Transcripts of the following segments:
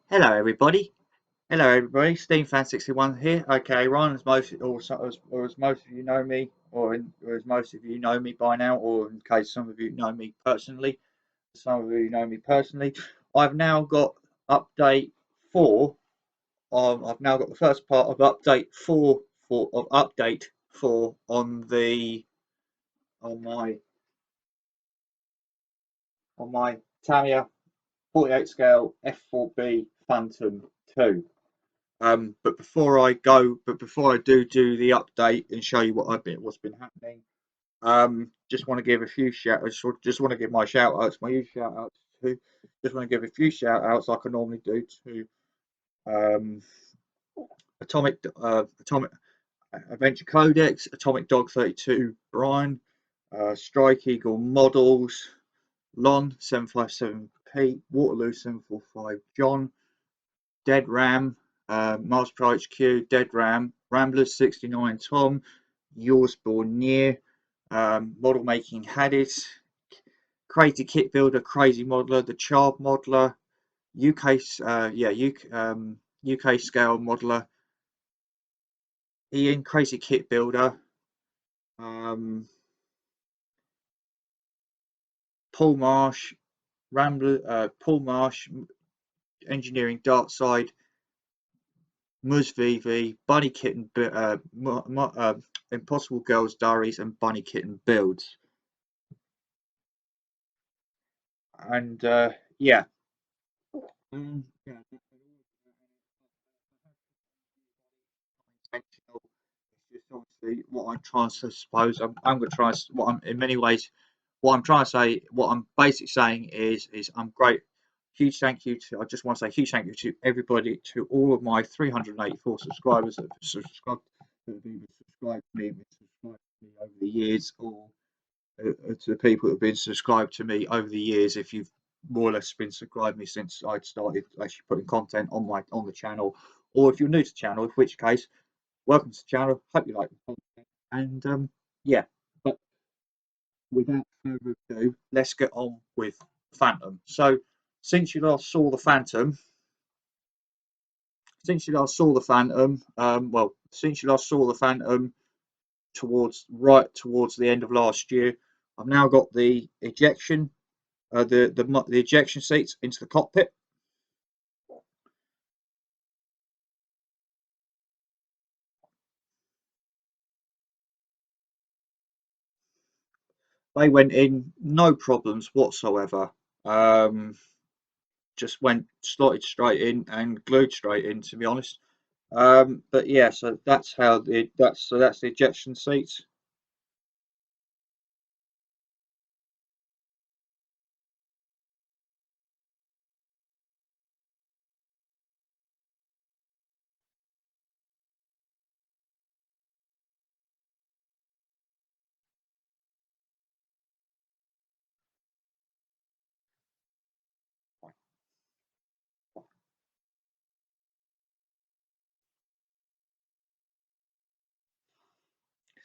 Hello everybody. Hello everybody. SteamFan61 here. Okay, Ryan, as most of you know me, or as most of you know me by now, or in case some of you know me personally, I've now got update four. I've now got the first part of update four on my Tamiya 48 scale f-4b Phantom 2. But before I do the update and show you what's been happening, just want to give a few shout outs. Just want to give my shout outs, my usual shout outs to. Just want to give a few shout outs like I normally do to um, Atomic Adventure Codex, Atomic Dog 32 Brian, Strike Eagle Models, Lon 757 Pete, Waterloo 745 John, Dead Ram, Mars Pro HQ, Dead Ram, Ramblers 69 Tom, Yours Born Near, Model Making Hadith, Crazy Kit Builder, Crazy Modeler, The Child Modeler, UK, UK Scale Modeler, Ian, Crazy Kit Builder, Paul Marsh, Paul Marsh, Engineering Darkside, Muz VV, Bunny Kitten, Impossible Girls Diaries, and Bunny Kitten Builds. And yeah. Yeah, intentional. It's just obviously what I'm trying to suppose. I'm going to try. What I'm in many ways. What I'm trying to say. What I'm basically saying is I'm great. Huge thank you to. I just want to say huge thank you to everybody, to all of my 384 subscribers that have subscribed, that have either subscribed to me, over the years, or to the people that have been subscribed to me over the years. If you've more or less been subscribed to me since I started actually putting content on the channel, or if you're new to the channel, in which case welcome to the channel. Hope you like the content. And yeah, but without further ado, let's get on with Phantom. So, since you last saw the Phantom, since you last saw the Phantom towards the end of last year, I've now got the the ejection seats into the cockpit. They went in no problems whatsoever. Just slotted straight in and glued straight in, to be honest. But yeah, so that's the ejection seats.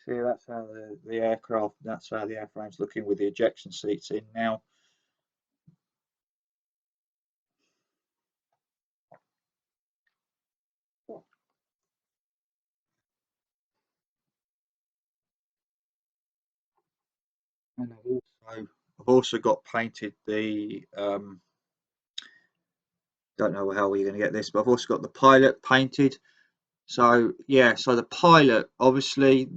See, that's how that's how the airframe's looking with the ejection seats in now. And I've also got painted the don't know how we're going to get this, but I've also got the pilot painted. So yeah, so the pilot obviously,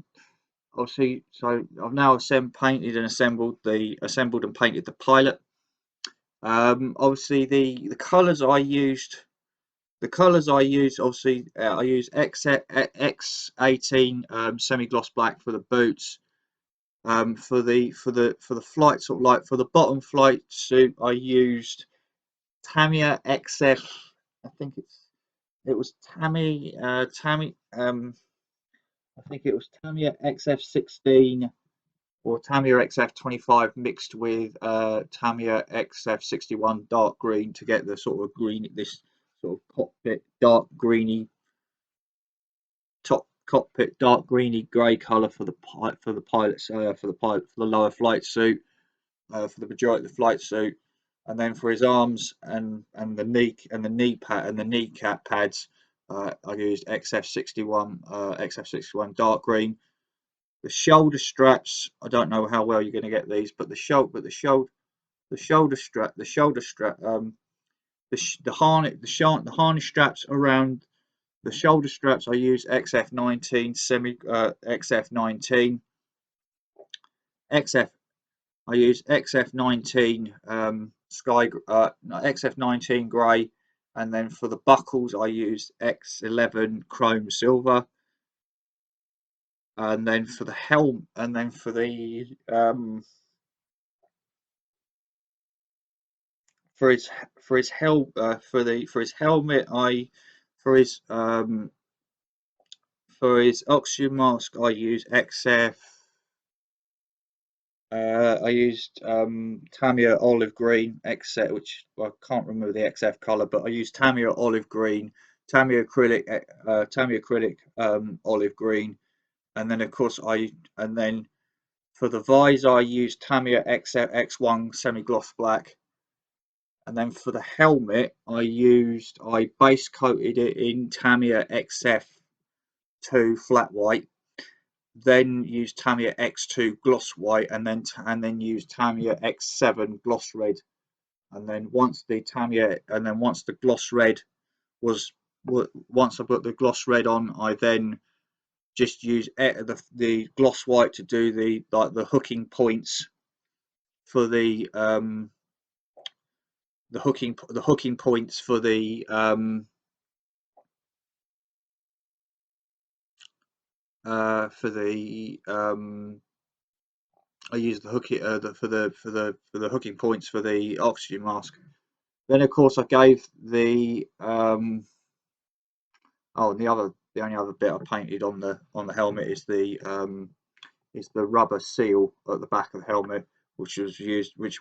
so I've now painted and assembled and painted the pilot. Obviously the colours I used, obviously I use X18 semi gloss black for the boots. For the flight, sort of like for the bottom flight suit, I used Tamiya XF. I think it was I think it was Tamiya XF16 or Tamiya XF25 mixed with Tamiya XF61 dark green to get the sort of green, this sort of cockpit dark greeny grey colour for the pilots for the lower flight suit, for the majority of the flight suit. and then for his arms and the kneecap pads, I used XF61 dark green. The shoulder straps, I don't know how well you're going to get these, but the shoulder strap, the harness straps around the shoulder straps, I use XF19 XF. I use XF19 XF19 grey, and then for the buckles I use X11 chrome silver, and then for the helm, and then for his for his helmet, for his oxygen mask I use XF. I used Tamyia olive green XF, which I can't remember the XF color, but I used Tamyia olive green, Tamyia acrylic olive green, and then of course and then for the visor I used Tamyia XF X1 semi gloss black, and then for the helmet I base coated it in Tamyia XF2 flat white, then use Tamyia X2 gloss white, and then use Tamyia X7 gloss red. And then once the gloss red was once I put the gloss red on, I then just use the gloss white to do the hooking points for the hooking points for I use the hooking for the hooking points for the oxygen mask. Then of course I gave and the only other bit I painted on the helmet is the rubber seal at the back of the helmet, which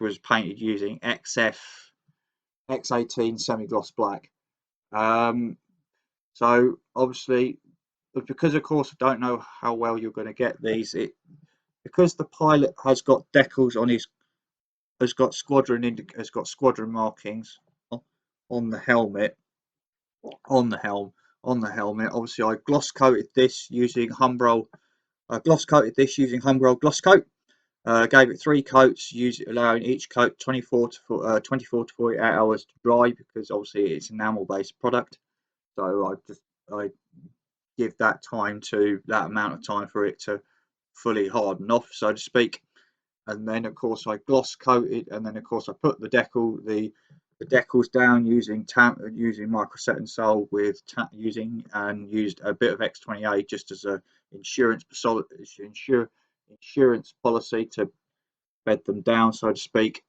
was painted using X18 semi gloss black. So obviously, because of course I don't know how well you're going to get these, because the pilot has got decals on his has got squadron markings on the helmet on the helm on the helmet. Obviously, I gloss coated this using Humbrol. Gloss coat. Gave it 3 coats, allowing each coat 24 to 48 hours to dry, because obviously it's an enamel based product. So I give that amount of time for it to fully harden off, so to speak. And then of course I gloss coated, and then of course I put the decals down using microset sole used a bit of X28 just as a insurance policy to bed them down, so to speak.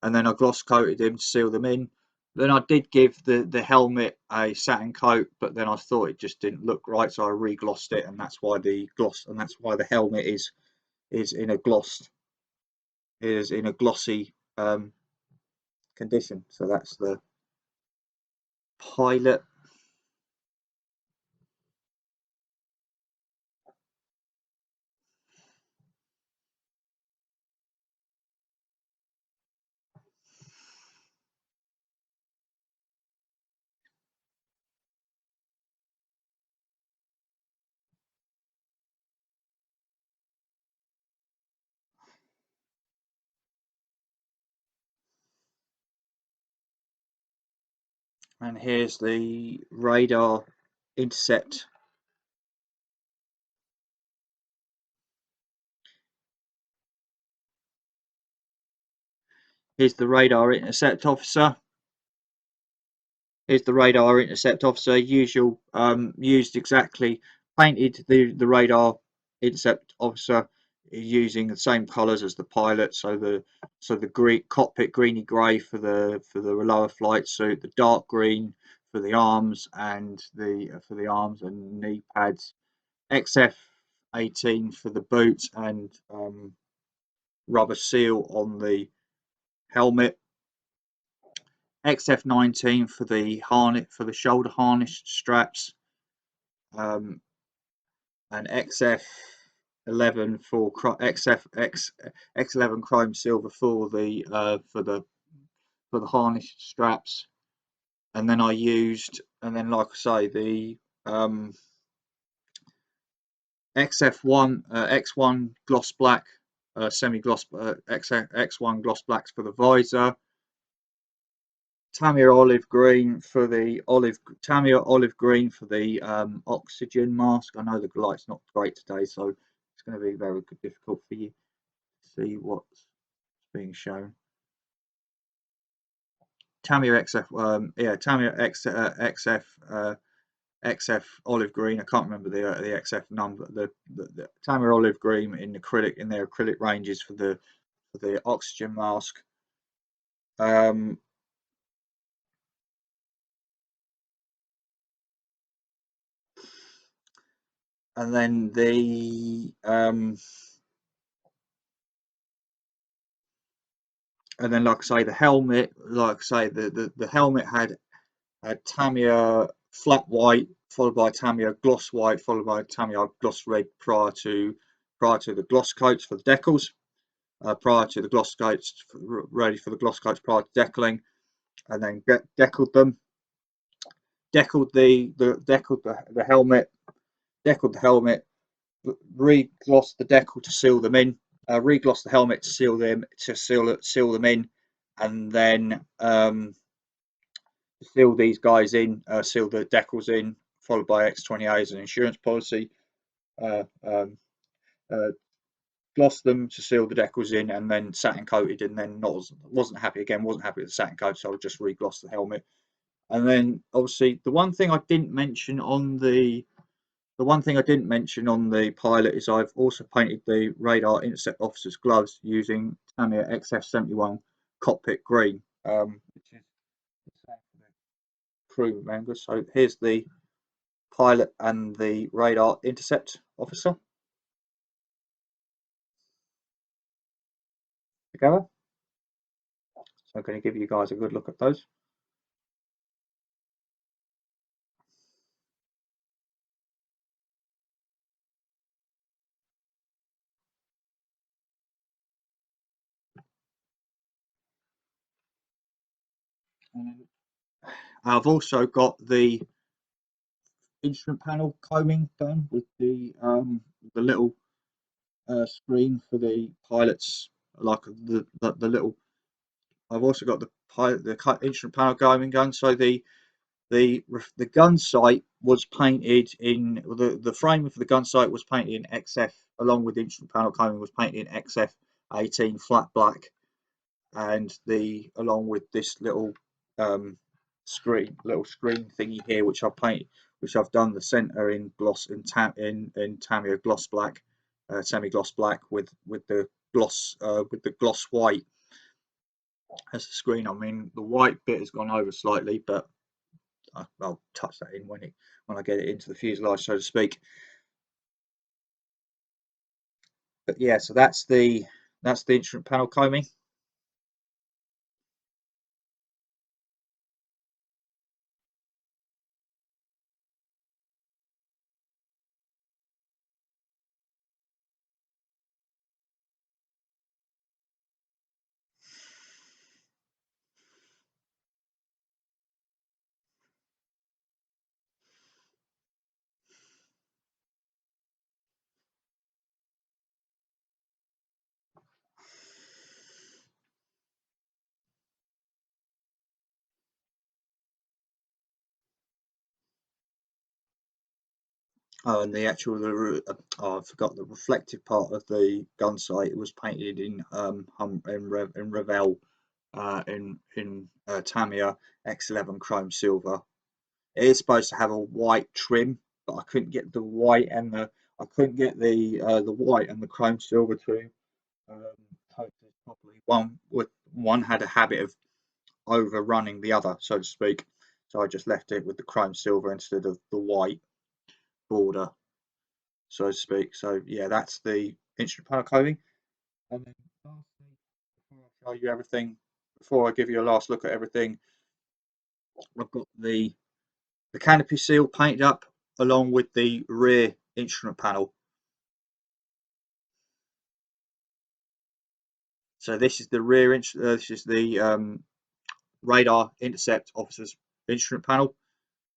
And then I gloss coated them to seal them in. Then I did give the helmet a satin coat, but then I thought it just didn't look right, so I re-glossed it, and that's why the helmet is in a glossy condition. So that's the pilot. And here's the radar intercept. Here's the radar intercept officer. Usual, used exactly, painted the radar intercept officer using the same colours as the pilot. So the green cockpit greeny grey for the lower flight suit, the dark green for the arms and knee pads, XF18 for the boots and rubber seal on the helmet, XF19 for the shoulder harness straps, and XF 11 for X11 chrome silver for the harness straps, and then like I say, the XF1 X1 gloss black, semi gloss X1 gloss blacks for the visor. Tamyia olive green for the oxygen mask. I know the light's not great today, so it's going to be very difficult for you to see what's being shown. Tamyia XF olive green. I can't remember the XF number. The Tamyia olive green in their acrylic ranges for the oxygen mask. And then like I say, the helmet, the helmet had Tamyia flat white, followed by Tamyia gloss white, followed by Tamyia gloss red prior to the gloss coats for the decals, prior to the gloss coats, ready for the gloss coats prior to decaling, and then decaled them, decaled the helmet, re-glossed the decal to seal them in, re-glossed the helmet to seal them in, and then seal these guys in, seal the decals in, followed by X20A as an insurance policy. Glossed them to seal the decals in, and then satin coated, and then wasn't happy with the satin coat, so I just re-glossed the helmet. And then obviously the one thing I didn't mention on the pilot is I've also painted the radar intercept officer's gloves using Tamyia XF71 cockpit green, which is the same for the crew members. So here's the pilot and the radar intercept officer together. So I'm going to give you guys a good look at those. I've also got the instrument panel combing done with the little screen for the pilots, like the little. I've also got the instrument panel combing gun. So the gun sight was painted in the frame of the gun sight was painted in XF, along with the instrument panel combing was painted in XF18 flat black, and along with this little screen thingy here, which I've done the center in gloss in Tamyia gloss black, semi gloss black with the gloss white as the screen. I mean, the white bit has gone over slightly, but I'll touch that in when I get it into the fuselage, so to speak. But yeah, so that's the instrument panel combing. And the actual I forgot the reflective part of the gun sight. It was painted in Revell in Tamyia X11 chrome silver. It is supposed to have a white trim, but I couldn't get the white and the white and the chrome silver to coat it properly. One had a habit of overrunning the other, so to speak. So I just left it with the chrome silver instead of the white border, so to speak. So yeah, that's the instrument panel coating. And then lastly, before I show you everything, before I give you a last look at everything, I've got the canopy seal painted up along with the rear instrument panel. So this is the rear. This is the radar intercept officer's instrument panel.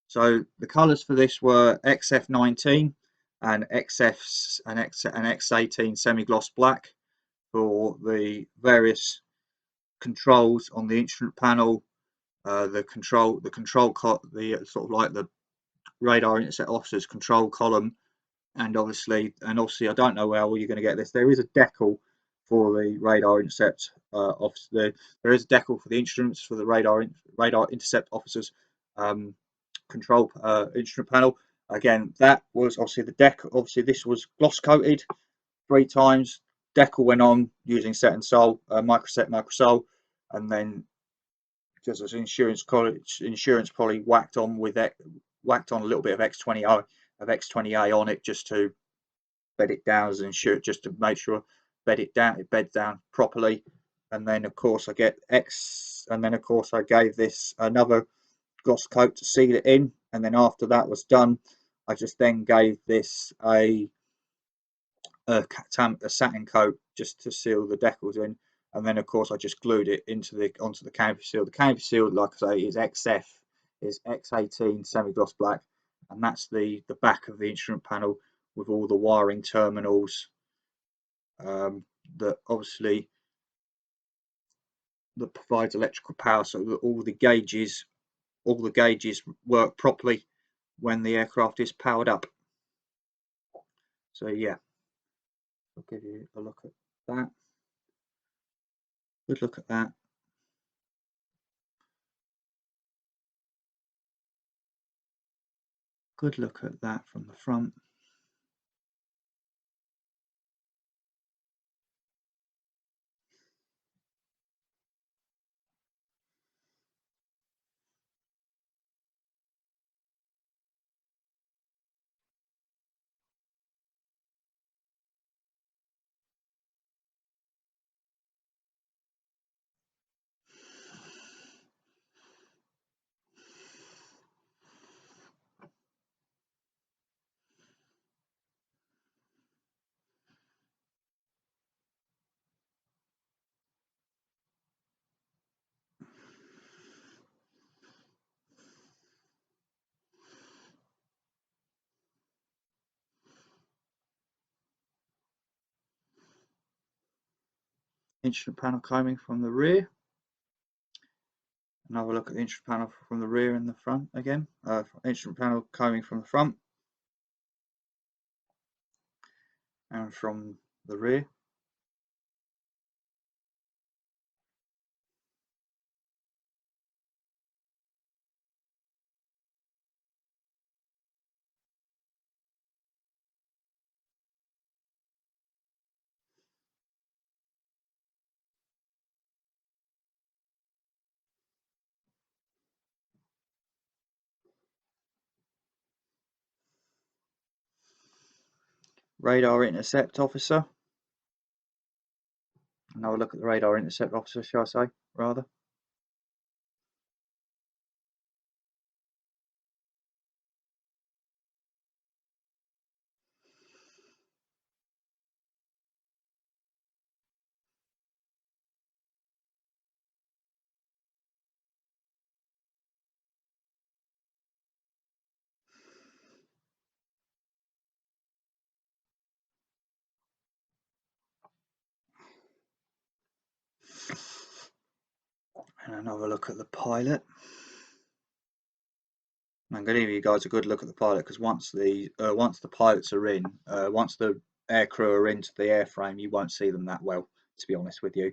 So the colours for this were XF19 and X18 semi-gloss black for the various controls on the instrument panel. The sort of like the radar intercept officer's control column, and obviously I don't know how you're going to get this. There is a decal for the radar intercept officer. There is a decal for the instruments for the radar intercept officer's control instrument panel. Again, that was obviously the deck. Obviously, this was gloss coated 3 times. Decal went on using set and sol, microset, microsol, and then just as insurance poly whacked on a little bit of X20A on it just to bed it down as insurance, just to make sure it beds down properly. And then of course I gave this another gloss coat to seal it in, and then after that was done, I just then gave this a satin coat just to seal the decals in, and then of course I just glued it onto the canopy seal. The canopy seal, like I say, is X18 semi-gloss black, and that's the back of the instrument panel with all the wiring terminals that obviously that provides electrical power, so that all the gauges work properly when the aircraft is powered up. So yeah, I'll give you a look at that. Good look at that. Good look at that from the front. Instrument panel coming from the rear. Another look at the instrument panel from the rear and the front again. Instrument panel coming from the front and from the rear. Radar intercept officer. Another look at the radar intercept officer, shall I say, rather. And another look at the pilot. I'm going to give you guys a good look at the pilot, because once the pilots are in, once the aircrew are into the airframe, you won't see them that well, to be honest with you.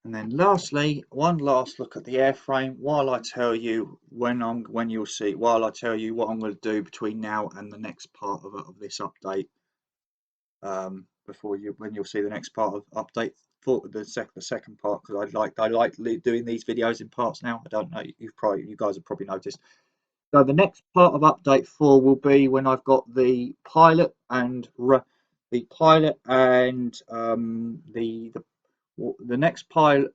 And then lastly, one last look at the airframe while I tell you while I tell you what I'm going to do between now and the next part of this update. before when you'll see the next part of update for the second part, because I like doing these videos in parts now. I don't know, you guys have probably noticed. So the next part of update 4 will be when I've got the pilot and the next part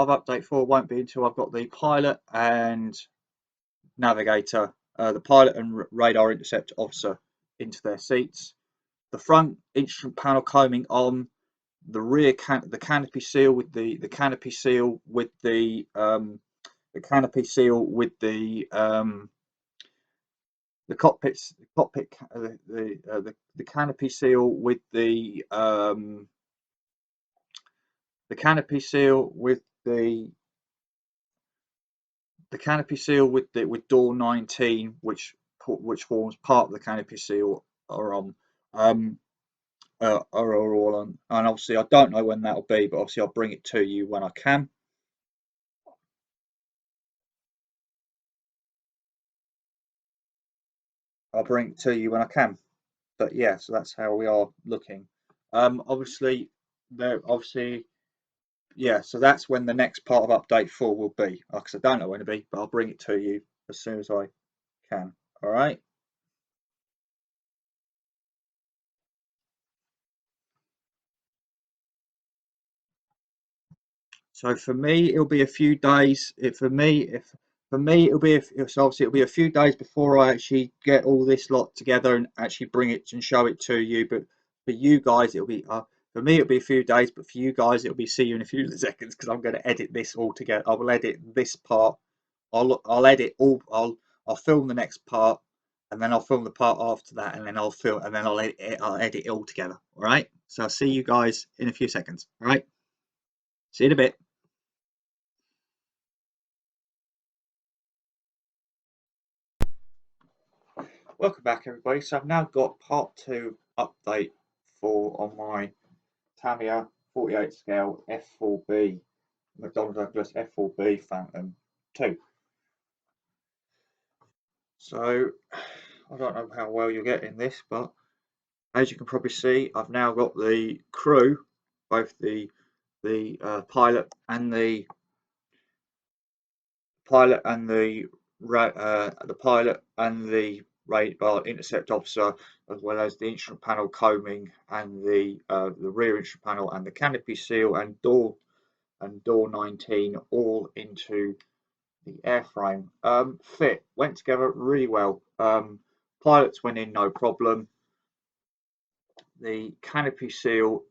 of update 4 won't be until I've got the pilot and navigator, the pilot and radar intercept officer into their seats, the front instrument panel combing on, the rear the canopy seal with the canopy seal with the canopy seal with the cockpit the canopy seal with the canopy seal with the canopy seal with door 19, which forms part of the canopy seal, are on. Are all on, and obviously I don't know when that'll be, but obviously I'll bring it to you when I can. I'll bring it to you when I can. But yeah, so that's how we are looking. Obviously, yeah. So that's when the next part of update 4 will be. Like I don't know when it'll be, but I'll bring it to you as soon as I can. All right. So for me, it'll be a few days. For me, it'll be so obviously it'll be a few days before I actually get all this lot together and actually bring it and show it to you. But for you guys, it'll be for me it'll be a few days, but for you guys, it'll be see you in a few seconds, because I'm going to edit this all together. I will edit this part. I'll edit all. I'll film the next part, and then I'll film the part after that, and then I'll edit it all together. All right. So I'll see you guys in a few seconds. All right. See you in a bit. Welcome back, everybody. So I've now got part 2 update 4 on my Tamyia 48 scale f-4b McDonnell Douglas f-4b Phantom 2. So I don't know how well you're getting this, but as you can probably see, I've now got the crew, both the pilot and the pilot and the radar intercept officer, as well as the instrument panel combing and the rear instrument panel and the canopy seal and door 19, all into the airframe. Went together really well. Pilots went in no problem. The canopy seal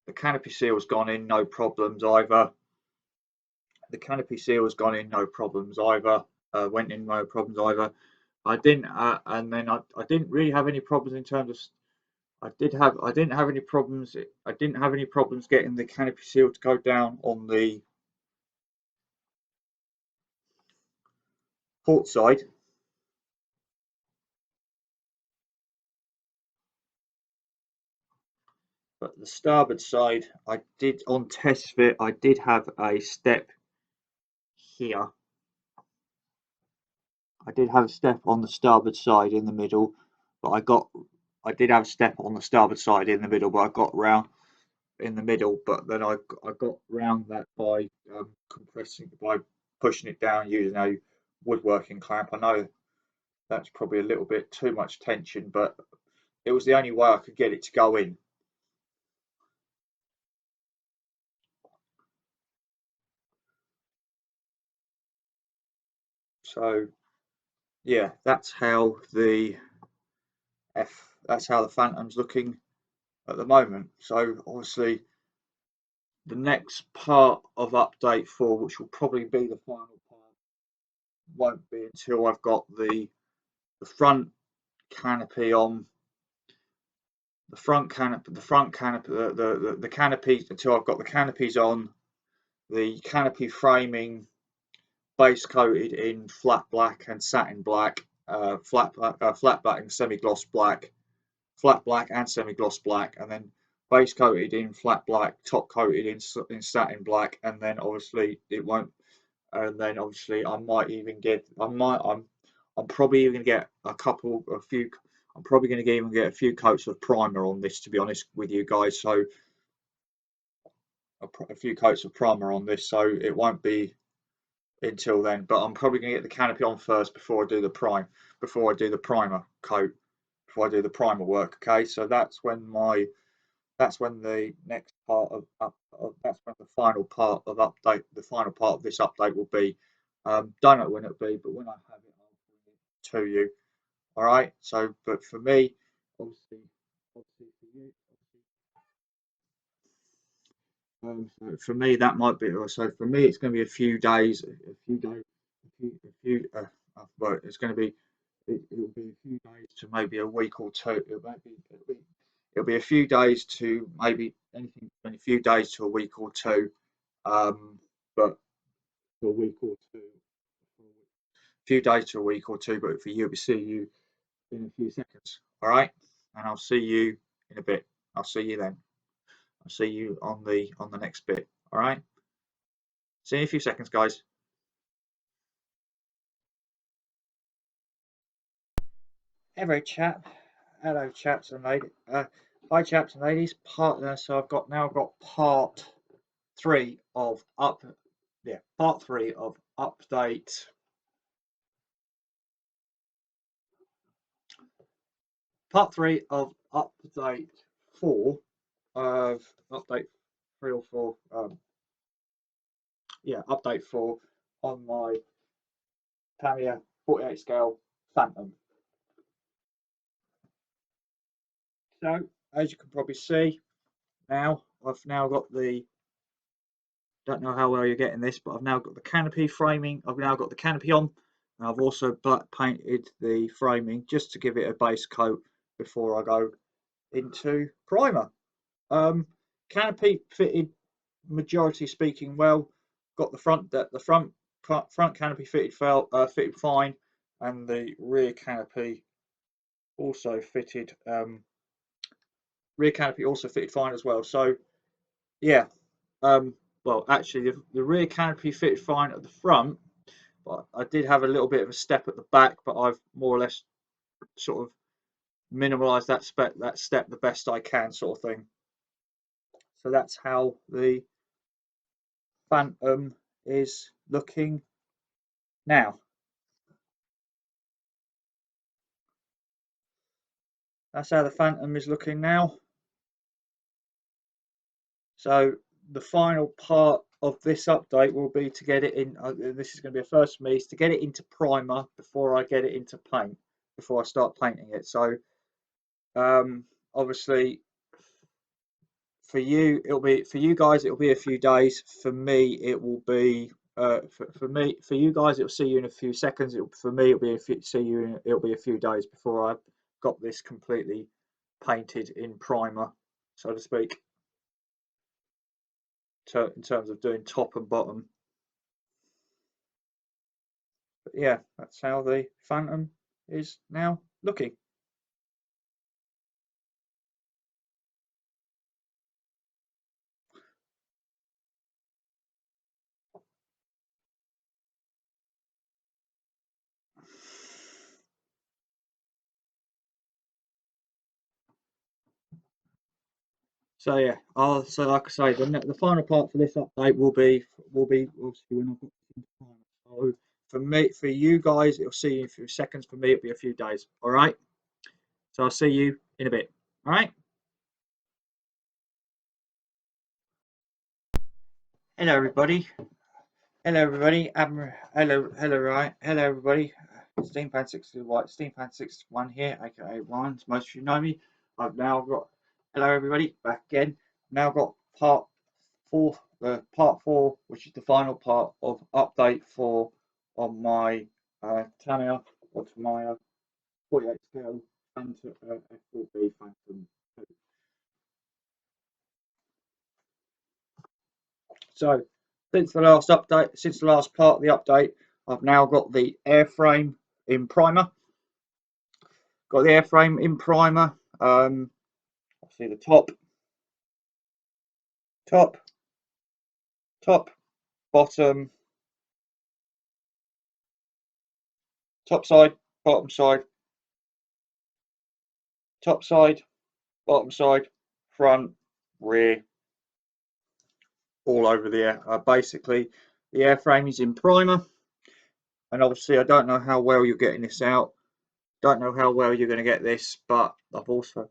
has gone in no problems either. The canopy seal has gone in no problems either. Went in no problems either. I didn't, and then I didn't really have any problems in terms of. I didn't have any problems. I didn't have any problems getting the canopy seal to go down on the port side. But the starboard side, I did on test fit. I did have a step here. I did have a step on the starboard side in the middle, but I did have a step on the starboard side in the middle, but I got round in the middle. But then I got round that by by pushing it down using a woodworking clamp. I know that's probably a little bit too much tension, but it was the only way I could get it to go in. So yeah, that's how the Phantom's looking at the moment. So obviously the next part of update 4, which will probably be the final part, won't be until I've got the front canopy on, the canopies, until I've got the canopies on, the canopy framing base coated in flat black and satin black, flat black and semi-gloss black, flat black and semi-gloss black, and then base coated in flat black, top coated in satin black, and then obviously it won't. And then obviously I might even get, I'm probably even get a few. I'm probably going to even get a few coats of primer on this, to be honest with you guys. So a few coats of primer on this, so it won't be until then. But I'm probably going to get the canopy on first before I do the primer coat, before I do the primer work. Okay, so that's when the next part of that's when the final part of this update will be. Don't know when it'll be, but when I have it, I'll bring it to you. All right. So, but for me, obviously for you, so for me that might be. So for me, it's going to be a few days, well, it's going to be. It'll be a few days to maybe a week or two. It'll be a few days to maybe anything from a few days to a week or two. But for a week or two, a few days to a week or two. But for you, we'll see you in a few seconds. All right, and I'll see you in a bit. I'll see you then. I'll see you on the next bit. All right. See you in a few seconds, guys. Hello, chap. Hello, chaps and ladies. Hi, chaps and ladies. So I've now got part three of update. Part three of update four of update 3 or 4. Update 4 on my Tamyia 48 scale Phantom. So as you can probably see now, I've now got don't know how well you're getting this, but I've now got the canopy framing. I've now got the canopy on, and I've also black painted the framing just to give it a base coat before I go into primer. Canopy fitted, majority speaking, well. Got the front canopy fitted fine, and the rear canopy also fitted. Rear canopy also fitted fine as well. So yeah. Well, actually, the rear canopy fitted fine at the front, but I did have a little bit of a step at the back, but I've more or less sort of minimalised that step the best I can, sort of thing. So that's how the Phantom is looking now. That's how the Phantom is looking now. So the final part of this update will be to get it in. This is going to be a first for me, is to get it into primer before I get it into paint, before I start painting it. So obviously for you guys it'll be a few days. For me it will be for you guys it'll see you in a few seconds. For me it'll be a few days before I've got this completely painted in primer, so to speak, in terms of doing top and bottom. But yeah, that's how the Phantom is now looking. So yeah, so like I say, the final part for this update will be obviously when I've got this into primer. So for you guys, it'll see you in a few seconds. For me, it'll be a few days. All right. So I'll see you in a bit. All right. Hello, everybody. Hello, everybody. Hello, everybody. Steampan 61 here, aka Ryan. Most of you know me. I've now got. Hello, everybody. Back again. Now got part 4, which is the final part of update 4 on my Tamyia, or my 48 scale Phantom f-4b Phantom 2. So since the last part of the update, I've now got the airframe in primer. Got the airframe in primer. See the top, bottom, top side, bottom side, top side, bottom side, front, rear, all over the air. Basically, the airframe is in primer, and obviously I don't know how well you're getting this out. Don't know how well you're going to get this, but I've also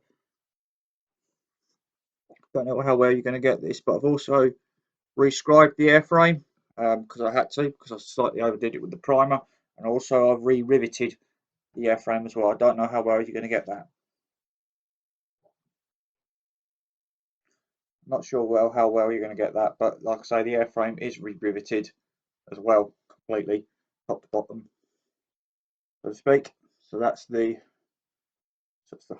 don't know how well you're going to get this, but I've also rescribed the airframe because I had to, because I slightly overdid it with the primer, and also I've re-riveted the airframe as well. I don't know how well you're going to get that. Not sure how well you're going to get that, but like I say, the airframe is re-riveted as well, completely, top to bottom, so to speak. So that's the so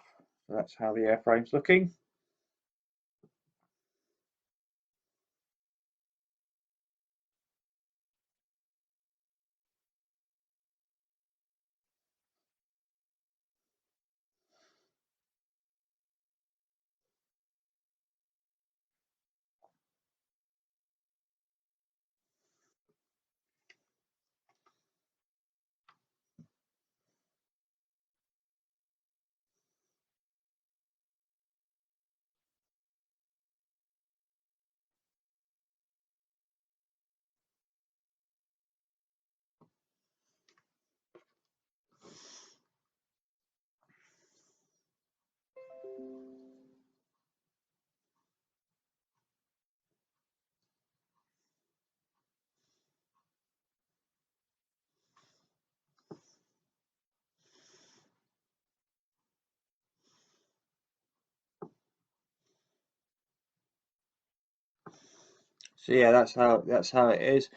that's how the airframe's looking. So yeah, that's how it is.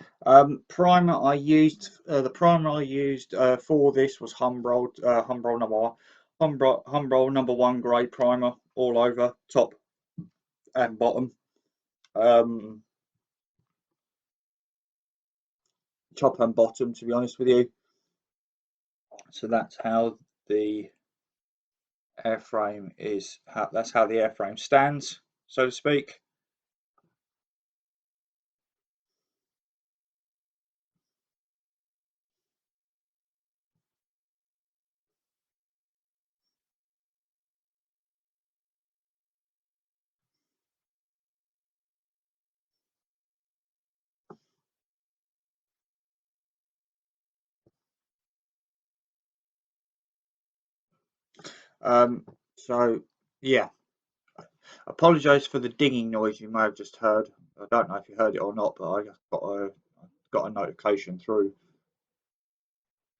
Primer I used the primer I used for this was Humbrol number one, Humbrol number one grey primer all over top and bottom. Um, Top and bottom, to be honest with you. So that's how the airframe is. That's how the airframe stands, so to speak. So yeah, apologise for the dinging noise you may have just heard. I don't know if you heard it or not, but I got a notification through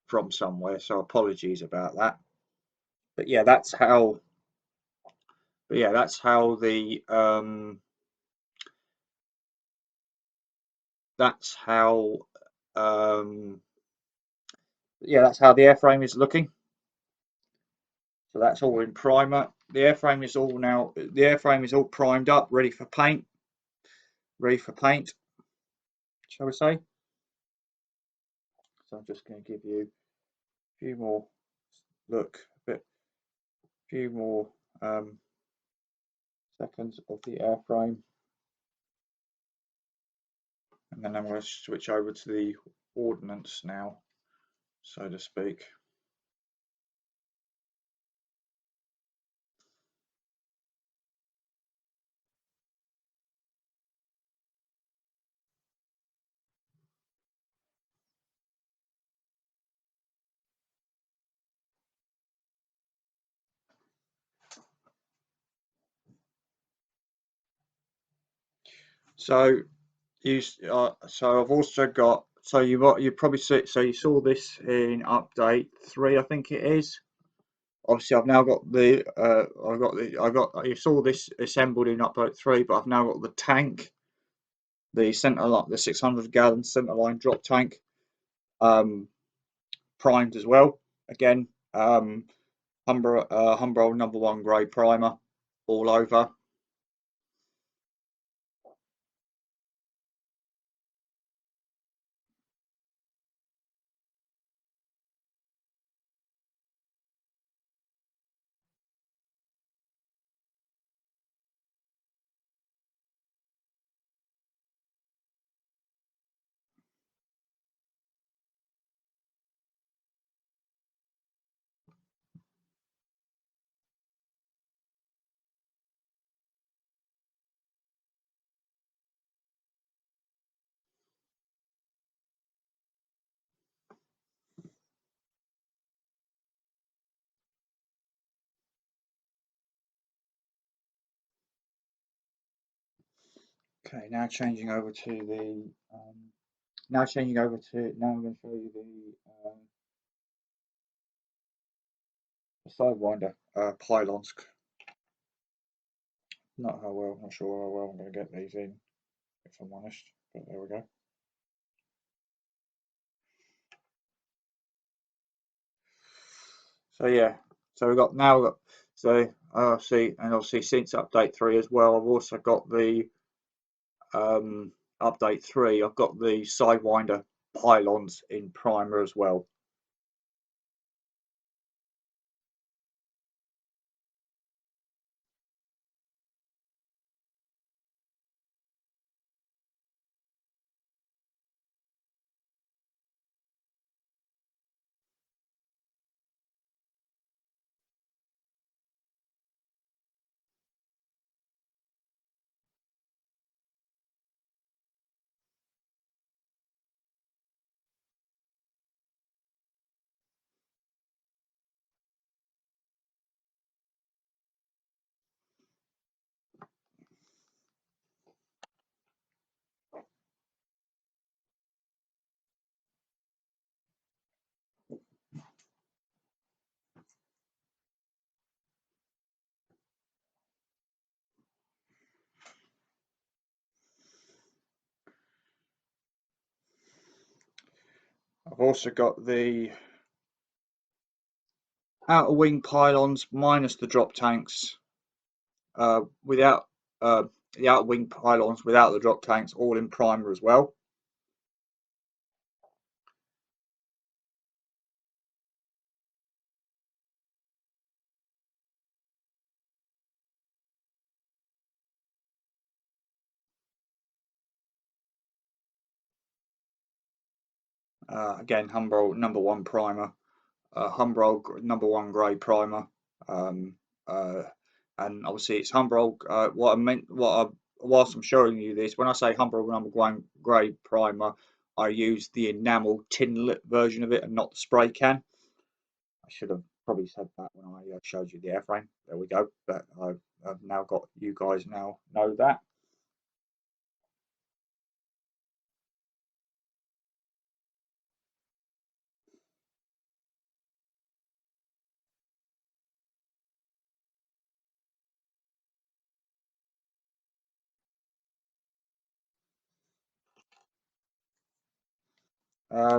from somewhere, so apologies about that. But yeah, that's how. But yeah, that's how the that's how um, yeah, that's how the airframe is looking. So that's all in primer. The airframe is all now. The airframe is all primed up, ready for paint. Ready for paint, shall we say? So I'm just going to give you a few more few more um, seconds of the airframe, and then I'm going to switch over to the ordnance now, so to speak. So so I've also got, so you probably see, so you saw this in update 3, I think it is. Obviously I've now got the you saw this assembled in update 3, but I've now got the tank, the the 600-gallon centerline drop tank, primed as well. Again, Humbrol number one grey primer all over. Okay, now changing over to the now changing over to now I'm going to show you the sidewinder pylons. Not sure how well I'm going to get these in, if I'm honest. But there we go. So yeah, so we've got so see, and obviously since update 3 as well, I've also got the um, update 3. I've got the sidewinder pylons in primer as well. I've also got the outer wing pylons minus the drop tanks, without the outer wing pylons without the drop tanks, all in primer as well. Again, Humbrol #1 primer, Humbrol #1 grey primer, um, uh, and obviously it's Humbrol. Whilst I'm showing you this, when I say Humbrol #1 grey primer, I use the enamel tin lip version of it and not the spray can. I should have probably said that when I showed you the airframe. There we go. But I've now got you guys now know that.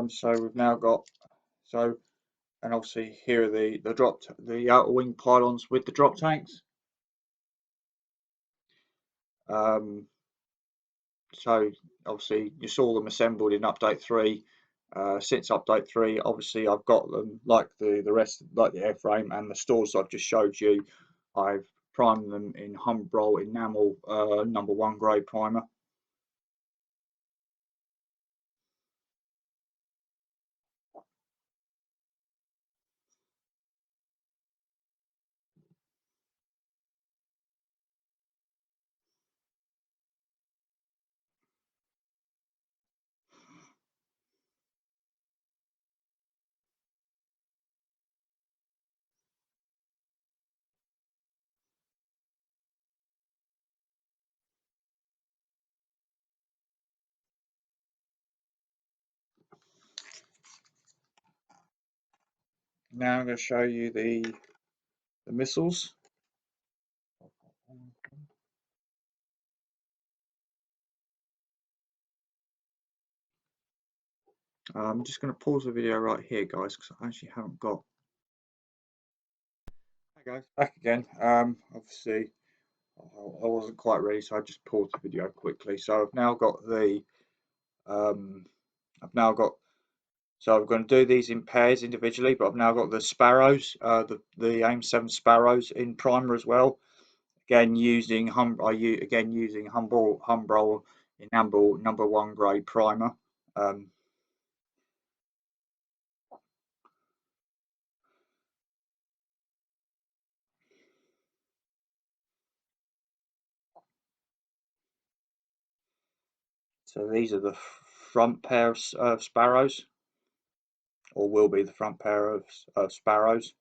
So we've now got so and obviously here are the outer wing pylons with the drop tanks. Um, so obviously you saw them assembled in update 3. Since update 3, obviously I've got them like the rest, like the airframe and the stores I've just showed you. I've primed them in Humbrol enamel #1 grey primer. Now I'm going to show you the missiles. I'm just going to pause the video right here, guys, because I actually haven't got. Hi guys, back again. Obviously, I wasn't quite ready, so I just paused the video quickly. So I've now got um, I've now got. So I'm going to do these in pairs individually, but I've now got the Sparrows, the AIM 7 Sparrows in primer as well. Again, using Humbrol enamel #1 grey primer. Um, so these are the front pair of Sparrows, or will be the front pair of Sparrows.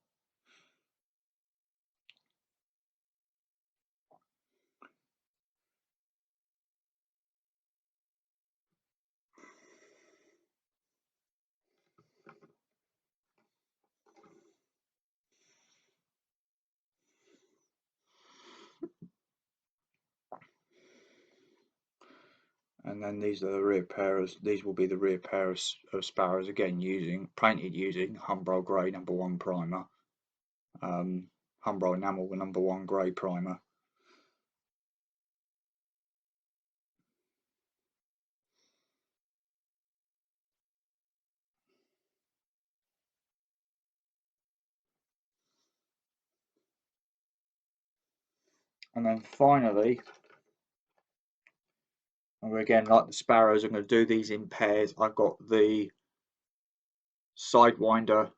and then these are the rear pairs. These will be the rear pair of sparrows, again painted using Humbrol Grey #1 primer, Humbrol Enamel #1 Grey primer. And then finally, and again, like the sparrows, I'm going to do these in pairs. I've got the Sidewinder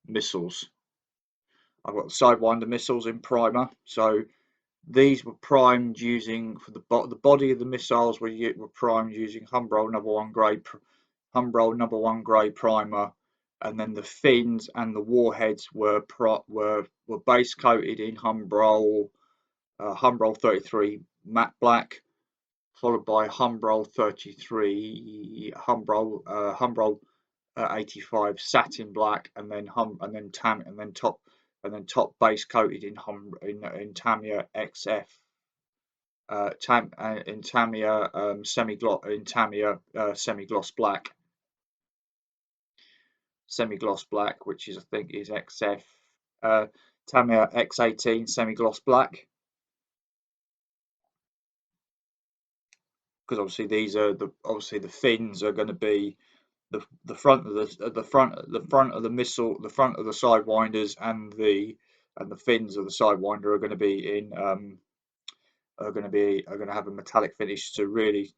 missiles. I've got the Sidewinder missiles in primer. So these were primed using, for the body of the missiles were primed using Humbrol #1 Grey, Humbrol #1 Grey primer, and then the fins and the warheads were base coated in Humbrol 33 matte black, followed by Humbrol 33 Humbrol 85 satin black, and then top base coated in Tamyia XF in Tamyia semi-gloss black, which is, I think, is XF Tamyia X18 semi-gloss black, because obviously these are the fins are going to be the front of the front of the missile, the front of the sidewinders, and the fins of the sidewinder are going to be in are going to have a metallic finish to really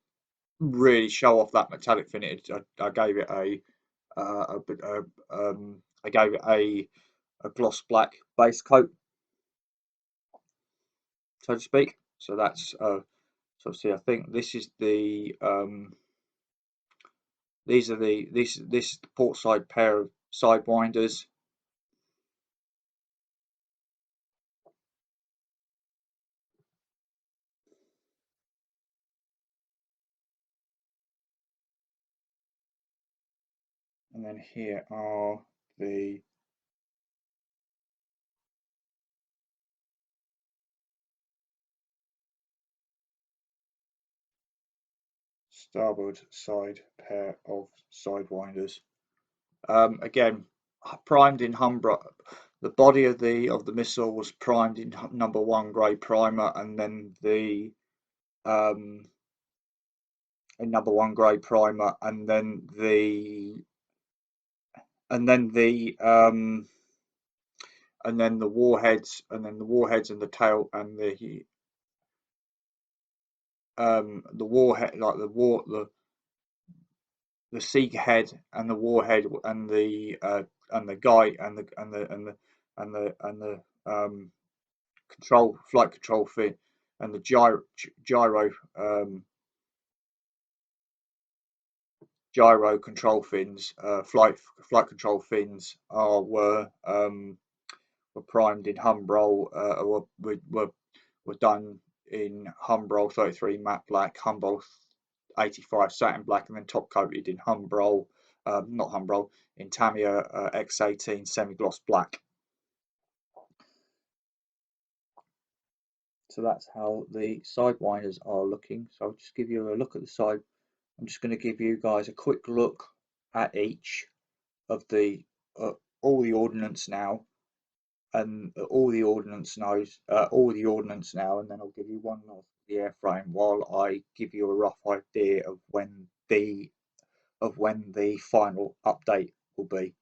show off that metallic finish. I gave it a gloss black base coat, so to speak. So that's so see, I think this is the this is the port side pair of sidewinders. And then here are the starboard side pair of sidewinders. Again, primed in Humbrol. The body of the missile was primed in #1 Grey primer, and then the in #1 Grey primer, and then the and then the warheads, and the tail, and the warhead, like the seek head and the warhead and the guy and the flight control fin, and the gyro control fins, flight control fins were primed in Humbrol, were done in Humbrol 33 matte black, Humbrol 85 satin black, and then top coated in Humbrol, not Humbrol, in Tamyia X18 semi-gloss black. So that's how the sidewinders are looking. So I'll just give you a look at the side. I'm just going to give you guys a quick look at each of the all the ordnance now, and all the ordnance now, and then I'll give you one of the airframe while I give you a rough idea of when the final update will be.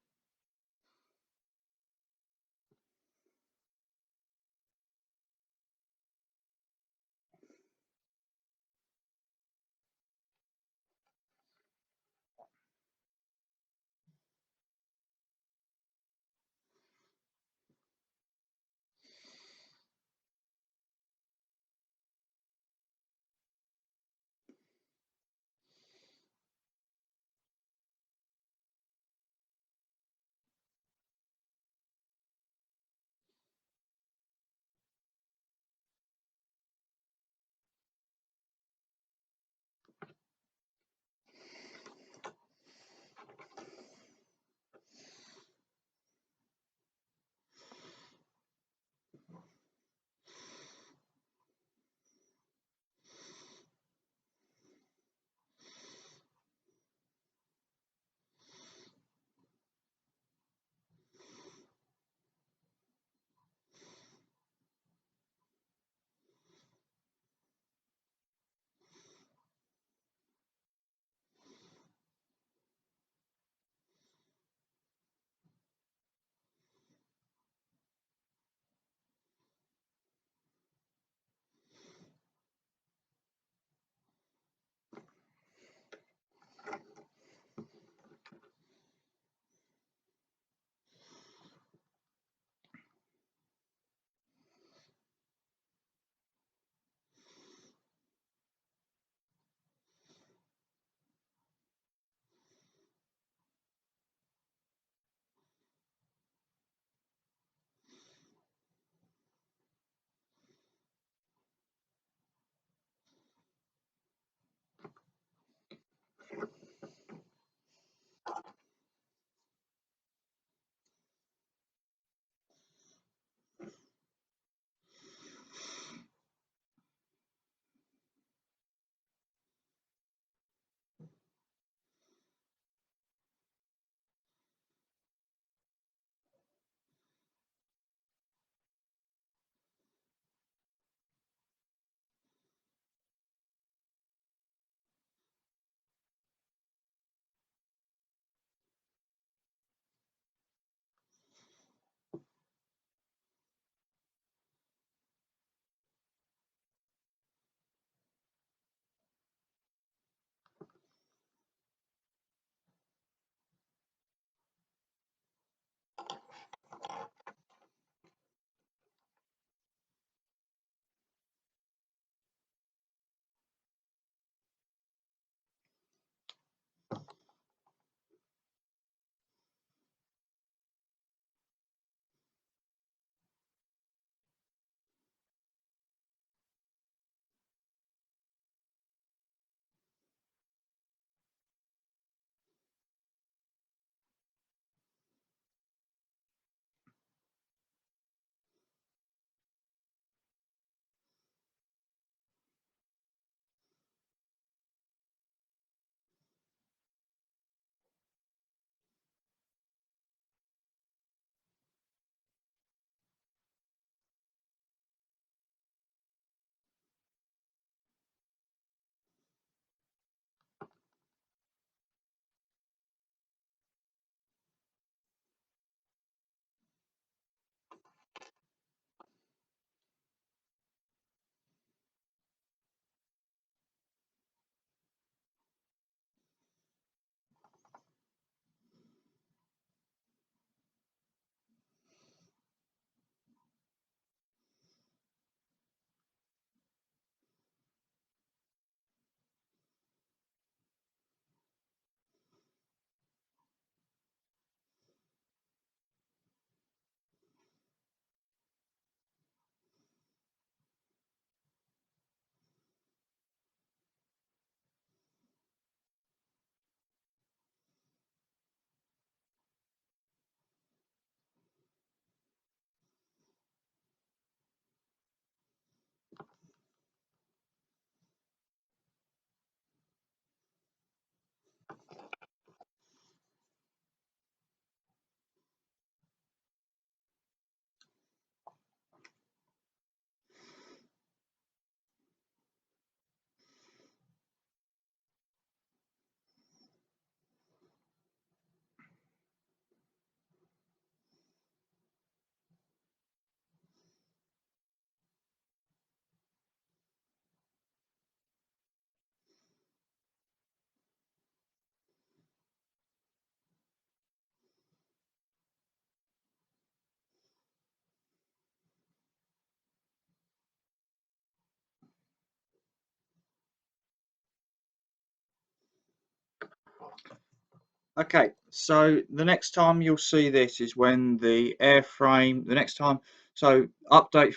Okay, so the next time you'll see this is when the airframe, the next time, so update,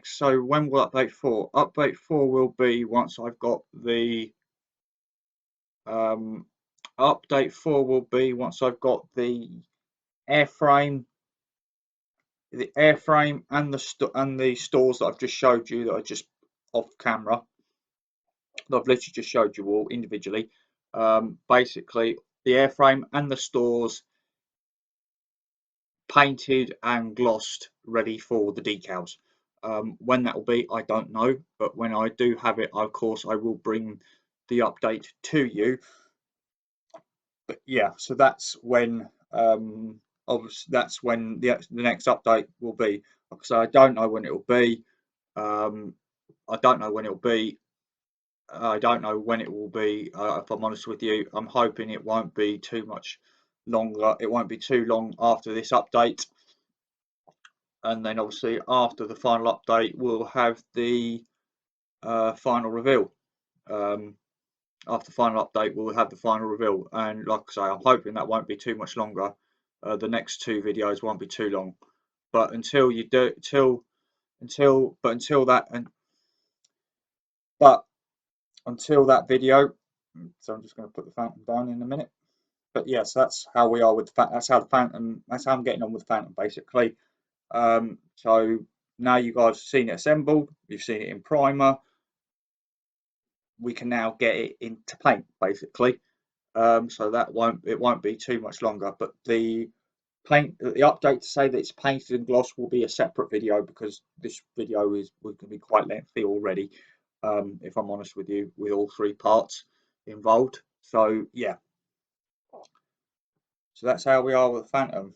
so when will update 4? Update 4 will be once I've got um, update 4 will be once I've got airframe, the airframe and the stores that I've just showed you that are just off camera, that I've literally just showed you all individually. Basically, the airframe and the stores painted and glossed, ready for the decals. When that will be, I don't know, but when I do have it, of course, I will bring the update to you. But yeah, so that's when, obviously, that's when the next update will be. So I don't know when it will be. Um, I don't know when it will be. I don't know when it will be. If I'm honest with you, I'm hoping it won't be too much longer. It won't be too long after this update. And then obviously after the final update we'll have the final reveal. After the final update we'll have the final reveal, and like I say, I'm hoping that won't be too much longer. The next two videos won't be too long, but until you do until that, and but until that video, so I'm just going to put the Phantom down in a minute. But yes, that's how we are with the Phantom. That's how the Phantom, that's how I'm getting on with the Phantom basically. So now you guys have seen it assembled, you've seen it in primer, we can now get it into paint basically. So it won't be too much longer, but the update to say that it's painted and gloss will be a separate video, because this video is going to be quite lengthy already, if I'm honest with you, with all three parts involved. So yeah, so that's how we are with Phantom.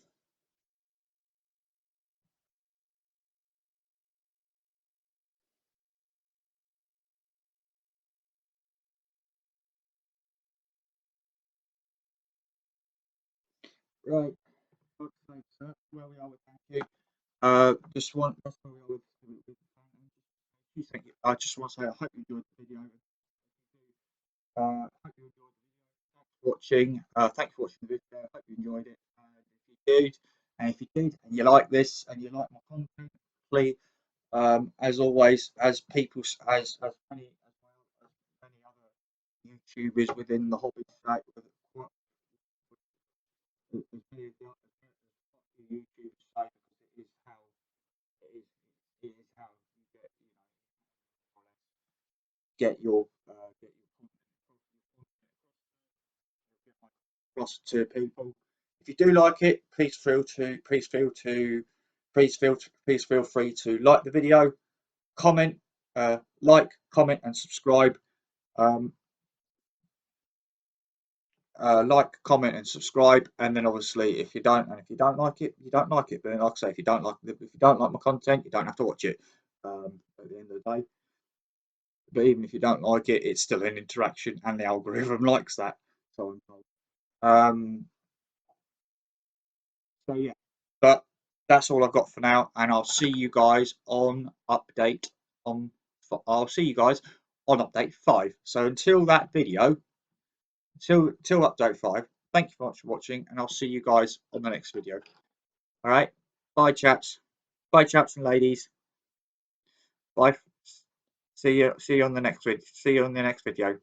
Right, okay, so that's where we are with Thank You. That's where we are with Phantom. Thank you. I just want to say I hope you enjoyed the video. Hope you enjoyed the video. Thanks for watching. Thank you for watching the video. I hope you enjoyed it. And if you did, and you like this, and you like my content, please, as always, as people, as many other YouTubers within the hobby state, as many of the YouTubers say, because it is, it is how you get your across to people. If you do like it, please feel free to like the video, comment, comment, and subscribe. Um, like, comment, and subscribe. And then obviously, if you don't like it, you don't like it. But then, like I say, if you don't like my content, you don't have to watch it. At the end of the day, but even if you don't like it, it's still an interaction, and the algorithm likes that. So, um, so yeah, but that's all I've got for now, and I'll see you guys on update on. I'll see you guys on update 5. So until that video, till update 5. Thank you very much for watching, and I'll see you guys on the next video. All right, bye chaps, and ladies. Bye. See you on the next video. See you on the next video.